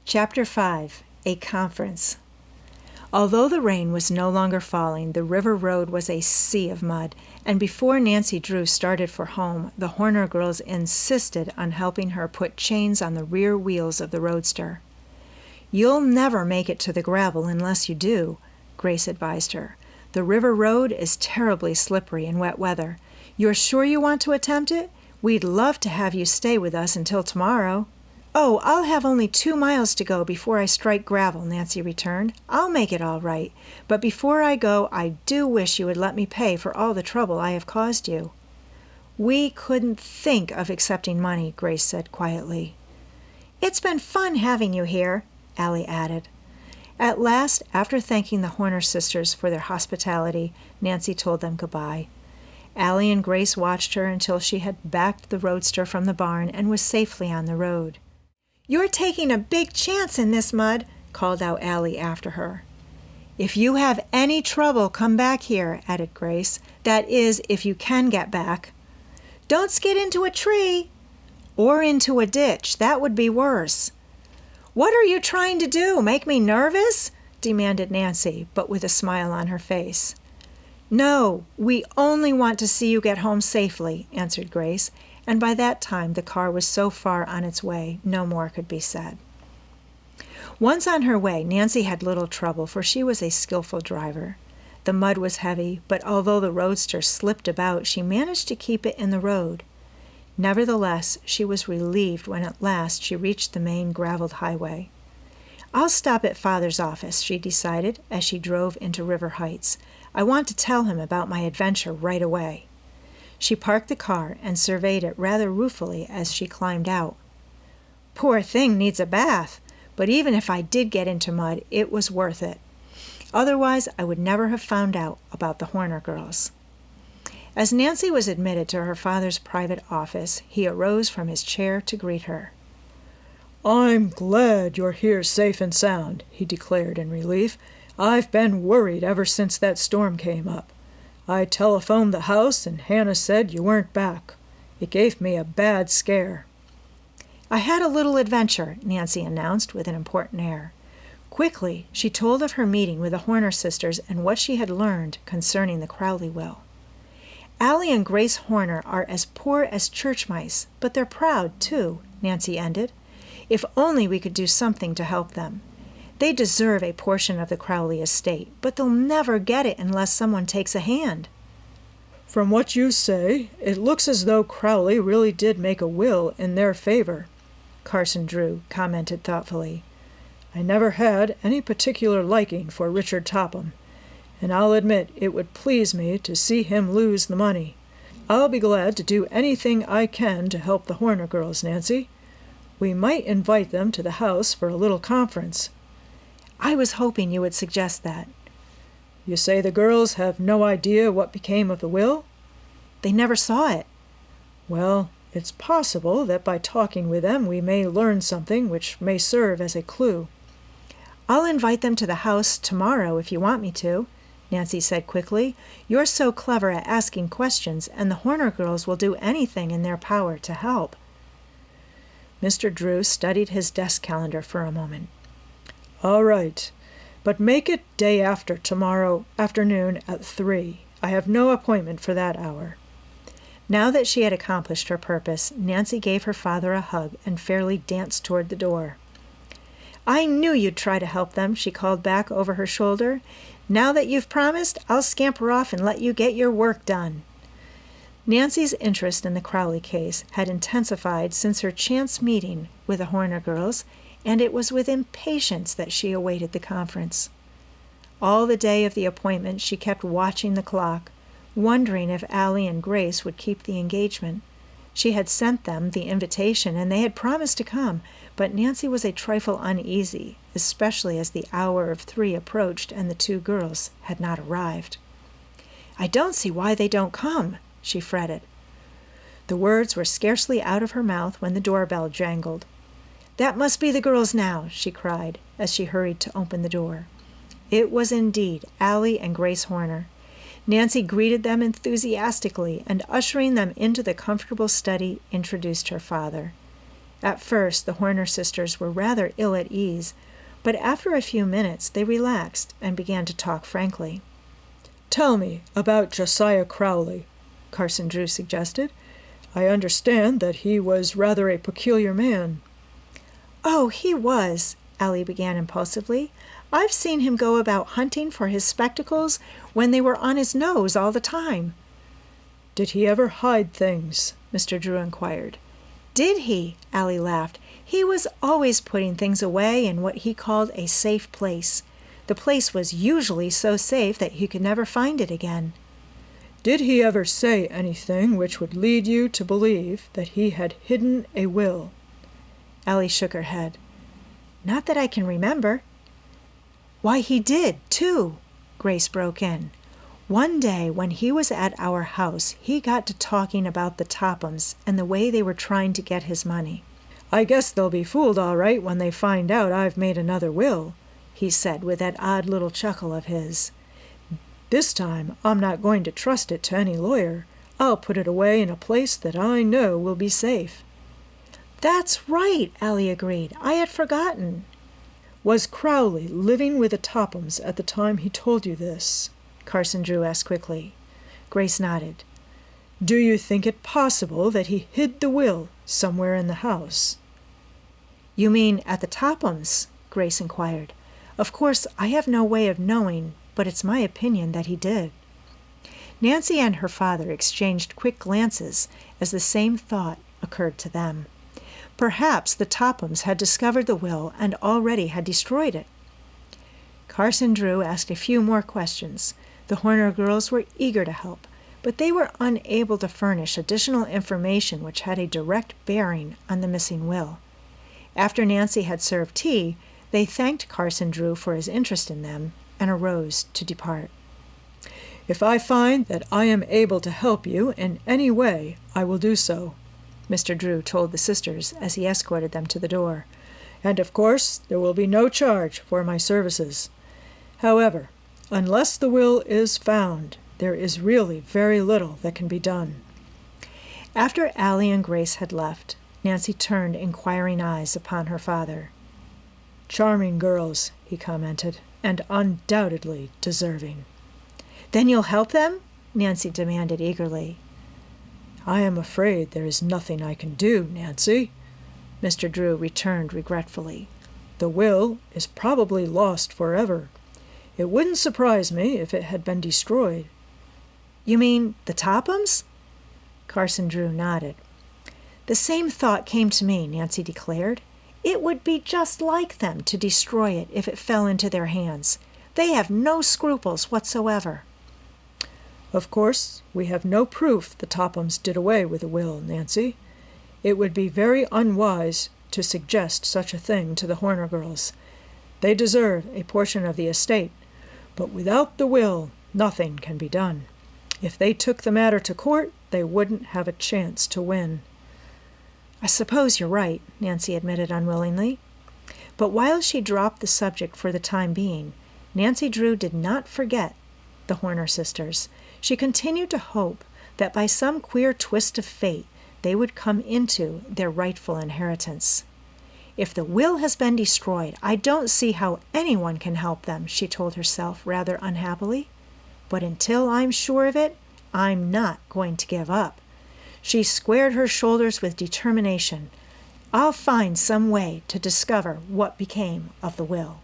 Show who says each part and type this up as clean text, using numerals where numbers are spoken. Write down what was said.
Speaker 1: Chapter 5. A Conference. Although the rain was no longer falling, the river road was a sea of mud, and before Nancy Drew started for home, the Horner girls insisted on helping her put chains on the rear wheels of the roadster. "You'll never make it to the gravel unless you do," Grace advised her. "The river road is terribly slippery in wet weather. You're sure you want to attempt it? We'd love to have you stay with us until tomorrow." "Oh, I'll have only 2 miles to go before I strike gravel," Nancy returned. "I'll make it all right. But before I go, I do wish you would let me pay for all the trouble I have caused you." "We couldn't think of accepting money," Grace said quietly. "It's been fun having you here," Allie added. At last, after thanking the Horner sisters for their hospitality, Nancy told them goodbye. Allie and Grace watched her until she had backed the roadster from the barn and was safely on the road. "You're taking a big chance in this mud," called out Allie after her. "If you have any trouble, come back here," added Grace. "That is, if you can get back." "Don't skid into a tree." "Or into a ditch. That would be worse." "What are you trying to do, make me nervous?" demanded Nancy, but with a smile on her face. "No, we only want to see you get home safely," answered Grace, and by that time the car was so far on its way, no more could be said. Once on her way, Nancy had little trouble, for she was a skillful driver. The mud was heavy, but although the roadster slipped about, she managed to keep it in the road. Nevertheless, she was relieved when at last she reached the main graveled highway. "I'll stop at Father's office," she decided as she drove into River Heights. "I want to tell him about my adventure right away." She parked the car and surveyed it rather ruefully as she climbed out. "Poor thing needs a bath, but even if I did get into mud, it was worth it. Otherwise, I would never have found out about the Horner girls." As Nancy was admitted to her father's private office, he arose from his chair to greet her. "I'm glad you're here safe and sound," he declared in relief. "I've been worried ever since that storm came up. I telephoned the house and Hannah said you weren't back. It gave me a bad scare." "I had a little adventure," Nancy announced with an important air. Quickly, she told of her meeting with the Horner sisters and what she had learned concerning the Crowley will. "Allie and Grace Horner are as poor as church mice, but they're proud, too," Nancy ended. "If only we could do something to help them. They deserve a portion of the Crowley Estate, but they'll never get it unless someone takes a hand." "From what you say, it looks as though Crowley really did make a will in their favor," Carson Drew commented thoughtfully. "I never had any particular liking for Richard Topham, and I'll admit it would please me to see him lose the money. I'll be glad to do anything I can to help the Horner girls, Nancy. We might invite them to the house for a little conference." "I was hoping you would suggest that." "You say the girls have no idea what became of the will?" "They never saw it." "Well, it's possible that by talking with them we may learn something which may serve as a clue." "I'll invite them to the house tomorrow if you want me to," Nancy said quickly. "You're so clever at asking questions, and the Horner girls will do anything in their power to help." Mr. Drew studied his desk calendar for a moment. "All right, but make it day after tomorrow afternoon at 3. I have no appointment for that hour." Now that she had accomplished her purpose, Nancy gave her father a hug and fairly danced toward the door. "I knew you'd try to help them," she called back over her shoulder. "Now that you've promised, I'll scamper off and let you get your work done." Nancy's interest in the Crowley case had intensified since her chance meeting with the Horner girls, and it was with impatience that she awaited the conference. All the day of the appointment she kept watching the clock, wondering if Allie and Grace would keep the engagement. She had sent them the invitation, and they had promised to come, but Nancy was a trifle uneasy, especially as the hour of 3 approached and the 2 girls had not arrived. "I don't see why they don't come," she fretted. The words were scarcely out of her mouth when the doorbell jangled. "That must be the girls now," she cried, as she hurried to open the door. It was indeed Allie and Grace Horner. Nancy greeted them enthusiastically, and ushering them into the comfortable study, introduced her father. At first, the Horner sisters were rather ill at ease, but after a few minutes they relaxed and began to talk frankly.
Speaker 2: "Tell me about Josiah Crowley," Carson Drew suggested. "I understand that he was rather a peculiar man."
Speaker 1: "Oh, he was," Allie began impulsively. "I've seen him go about hunting for his spectacles when they were on his nose all the time."
Speaker 2: "Did he ever hide things?" Mr. Drew inquired.
Speaker 1: "Did he?" Allie laughed. "He was always putting things away in what he called a safe place. The place was usually so safe that he could never find it again."
Speaker 2: "Did he ever say anything which would lead you to believe that he had hidden a will?"
Speaker 1: Allie shook her head. "Not that I can remember." "Why, he did, too," Grace broke in. "One day when he was at our house, he got to talking about the Tophams and the way they were trying to get his money.
Speaker 2: "I guess they'll be fooled all right when they find out I've made another will," he said with that odd little chuckle of his. "This time I'm not going to trust it to any lawyer. I'll put it away in a place that I know will be safe."
Speaker 1: "That's right," Allie agreed. "I had forgotten."
Speaker 2: "Was Crowley living with the Tophams at the time he told you this?"
Speaker 1: Carson Drew asked quickly. Grace nodded.
Speaker 2: "Do you think it possible that he hid the will somewhere in the house?"
Speaker 1: "You mean at the Tophams?" Grace inquired. "Of course, I have no way of knowing, but it's my opinion that he did." Nancy and her father exchanged quick glances as the same thought occurred to them. Perhaps the Tophams had discovered the will and already had destroyed it. Carson Drew asked a few more questions. The Horner girls were eager to help, but they were unable to furnish additional information which had a direct bearing on the missing will. After Nancy had served tea, they thanked Carson Drew for his interest in them and arose to depart.
Speaker 2: "If I find that I am able to help you in any way, I will do so," Mr. Drew told the sisters as he escorted them to the door. "And of course there will be no charge for my services. However, unless the will is found, there is really very little that can be done."
Speaker 1: After Allie and Grace had left, Nancy turned inquiring eyes upon her father.
Speaker 2: "Charming girls," he commented, "and undoubtedly deserving."
Speaker 1: "Then you'll help them?" Nancy demanded eagerly.
Speaker 2: "I am afraid there is nothing I can do, Nancy," Mr. Drew returned regretfully. "The will is probably lost forever. It wouldn't surprise me if it had been destroyed."
Speaker 1: "You mean the Tophams?" Carson Drew nodded. "The same thought came to me," Nancy declared. "It would be just like them to destroy it if it fell into their hands. They have no scruples whatsoever."
Speaker 2: "Of course, we have no proof the Tophams did away with the will, Nancy. It would be very unwise to suggest such a thing to the Horner girls. They deserve a portion of the estate, but without the will, nothing can be done. If they took the matter to court, they wouldn't have a chance to win."
Speaker 1: "I suppose you're right," Nancy admitted unwillingly. But while she dropped the subject for the time being, Nancy Drew did not forget the Horner sisters. She continued to hope that by some queer twist of fate they would come into their rightful inheritance. "If the will has been destroyed, I don't see how anyone can help them," she told herself rather unhappily. "But until I'm sure of it, I'm not going to give up." She squared her shoulders with determination. "I'll find some way to discover what became of the will."